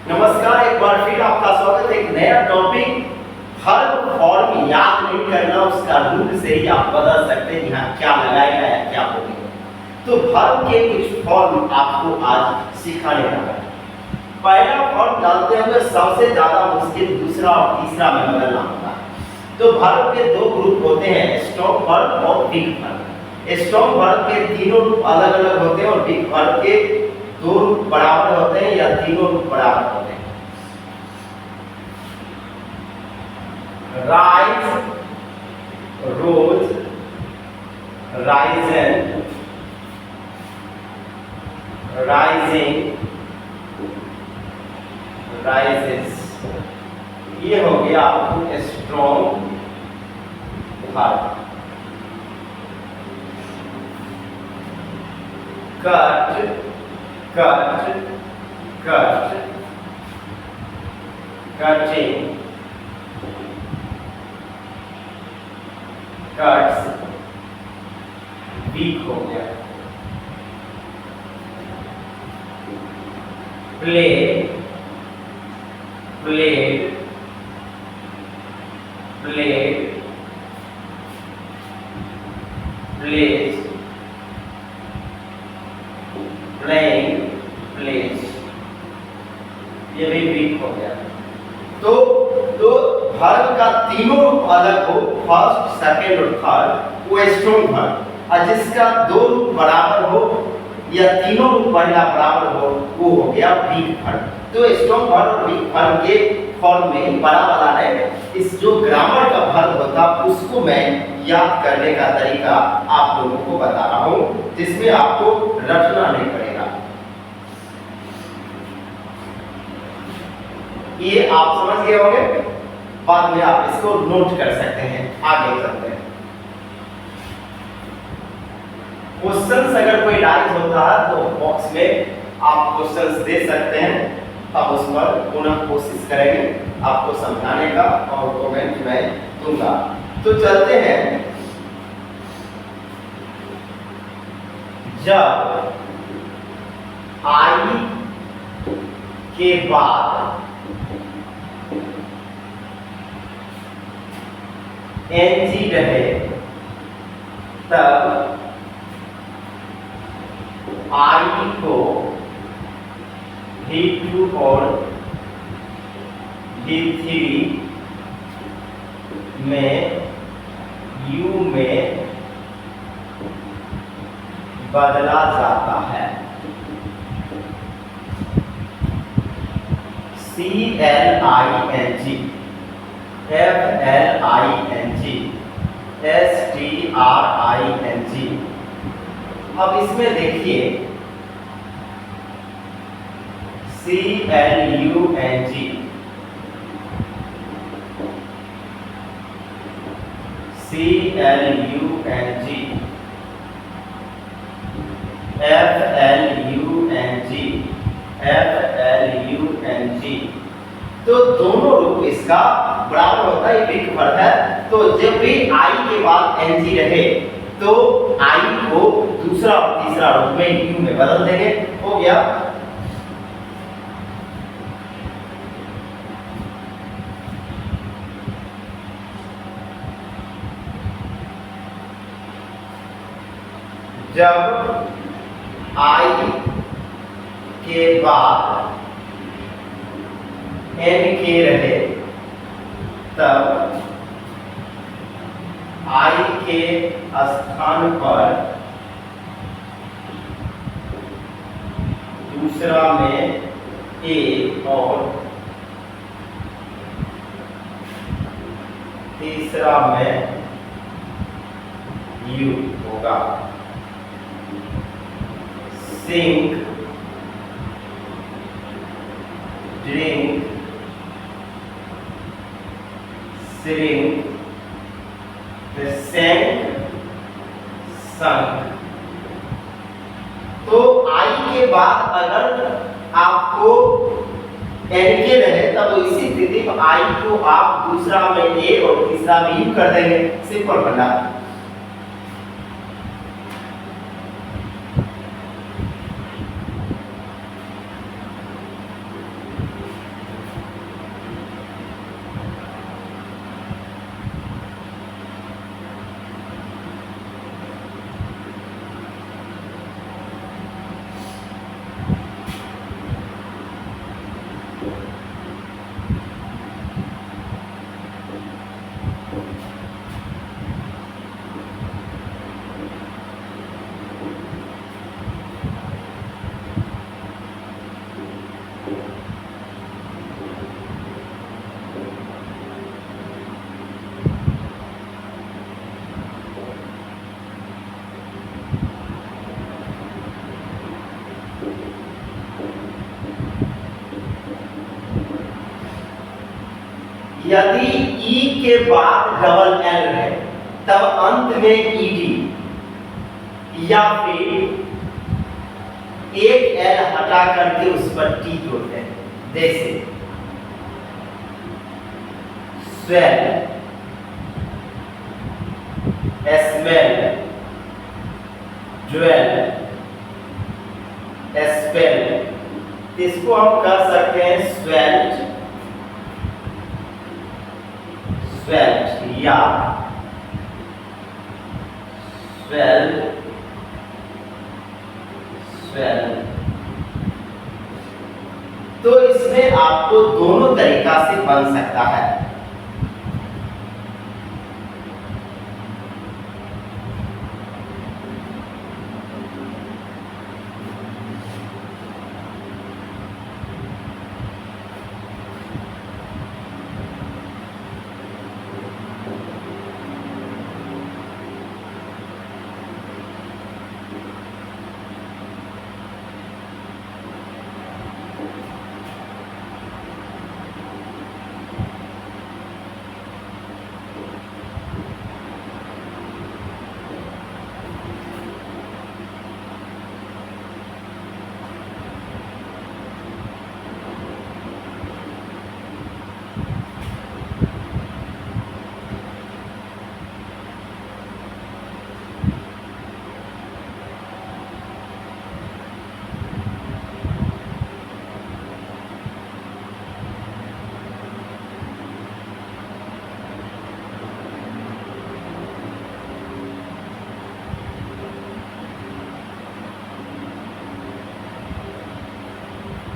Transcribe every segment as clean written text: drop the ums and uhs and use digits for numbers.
नमस्कार, एक बार फिर आपका स्वागत है। एक नया टॉपिक। हर फॉर्म याद नहीं करना, उसका रूल से ही आप बदल सकते हैं यहाँ क्या लगाएगा या क्या बोलेगा। तो फॉर्म के कुछ फॉर्म आपको आज सिखाने वाला है। पहला फॉर्म डालते हुए सबसे ज्यादा मुश्किल दूसरा और तीसरा में बदलना होता है। तो वर्ब के दो ग्रुप होते हैं, स्ट्रॉन्ग वर्ब और वीक वर्ब। स्ट्रॉन्ग वर्ब के तीनों रूप अलग अलग होते हैं और वीक वर्ब के दो रूप बराबर होते हैं या तीनों रूप बराबर होते हैं। Rise, rose, risen, rising, rises, ये हो गया आपको strong verb. Cut, cut, cut, cutting, cuts, weak हो गया। Play, played, played, plays, playing, plays, ये भी वीक हो गया। तो वर्ब का तीनों रूप अलग हो, फर्स्ट, सेकंड और थर्ड, वो स्ट्रॉन्ग वर्ब। और जिसका दो रूप बराबर हो या तीनों रूप पहला बराबर हो, वो हो गया वीक वर्ब। तो स्ट्रॉन्ग वर्ब और वीक वर्ब के फॉर्म में बड़ा वाला है। इस जो ग्रामर का वर्ब होता उसको मैं याद करने का तरीका आप लोगों को बता रहा हूँ, जिसमें आपको रटना नहीं पड़ेगा। ये आप समझ गए होंगे, बाद में आप इसको नोट कर सकते हैं। आगे चलते हैं। क्वेश्चंस अगर कोई राइट होता है तो बॉक्स में आप क्वेश्चंस दे सकते हैं। अब उस पर पुनः कोशिश करेंगे आपको समझाने का और कमेंट में दूंगा। तो चलते हैं। जब आई के बाद एनजी रहे तब आई को V2 और V3 में U में बदला जाता है। CLING, FLING, STRING। अब इसमें देखिए CLUNG, CLUNG, FLUNG, तो दोनों रूप इसका बराबर होता है। वीक वर्ब है, तो जब भी आई के बाद एनजी रहे तो आई को दूसरा और तीसरा रूप में यू में बदल देंगे। हो गया। जब आई के बाद एन के रहे तब आई के स्थान पर दूसरा में ए और तीसरा में यू होगा। सिंक, ड्रिंक, सिरिंग, सेंक, संक। तो आई के बाद अगर आपको एन के रहे तब तो इसी स्थिति में आई को आप दूसरा में ए और तीसरा में यू कर देंगे। सिंपल बनना। यदि ई के बाद डबल एल है तब अंत में ईडी, या फिर एक एल हटा करके उस पर टी जोड़ते हैं। जैसे स्वेल, स्मेल, ज्वेल, स्पेल, इसको हम कह सकते हैं स्वेल्ट, स्वेल्ट या स्वेल, स्वेल। तो इसमें आपको दोनों तरीका से बन सकता है।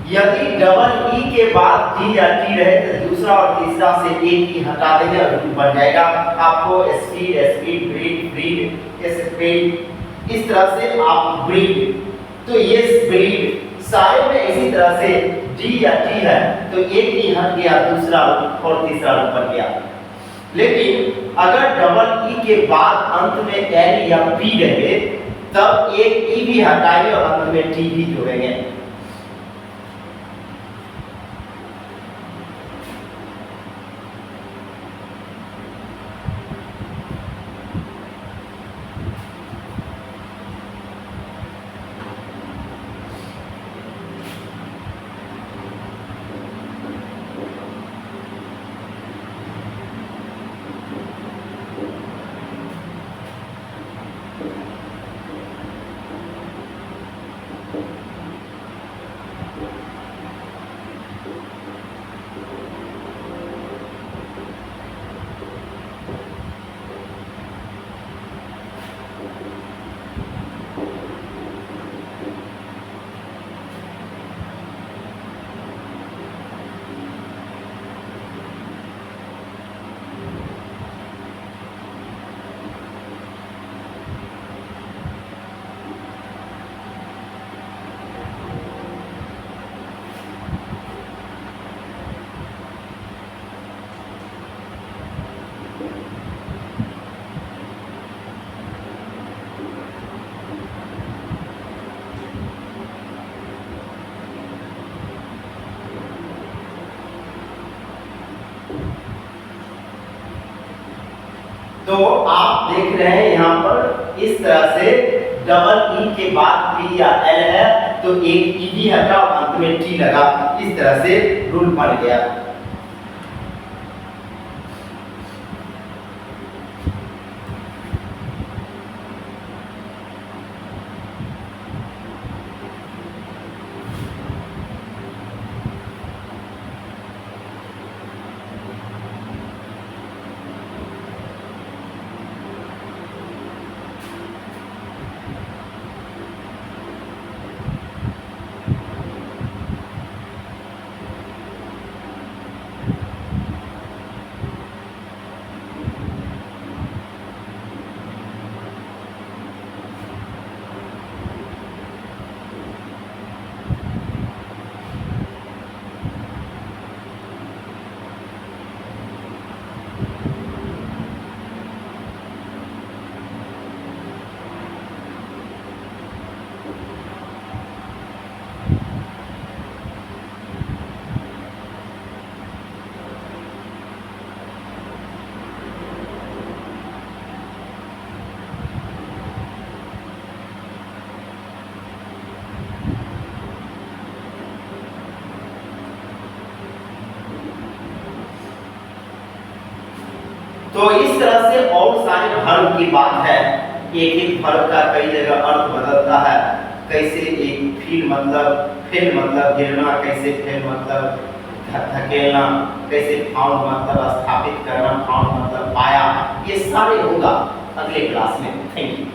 यदि डबल ई के बाद डी या टी रहे तो दूसरा और तीसरा से एक ई हटा देंगे और बन जाएगा आपको speed, speed, breed, breed, speed, इस तरह से आप ब्रीड। तो ये ब्रीड सारे में इसी तरह से डी या टी है तो एक ई हट गया, दूसरा और तीसरा बन गया। लेकिन अगर डबल ई के बाद अंत में एल या पी रहे तब एक ई भी हटाएंगे और अंत में टी भी जोड़ेंगे। तो आप देख रहे हैं यहाँ पर इस तरह से डबल ई के बाद पी या एल है तो एक ई भी हटा और अंत में टी लगा, इस तरह से रूल बन गया। तो इस तरह से और सारे वर्ब की बात है। एक एक वर्ब का कई जगह अर्थ बदलता है। कैसे एक फील मतलब गिरना, कैसे फेल मतलब धकेलना, कैसे फाउंड मतलब स्थापित करना, फाउंड मतलब पाया। ये सारे होगा अगले क्लास में। Thank you.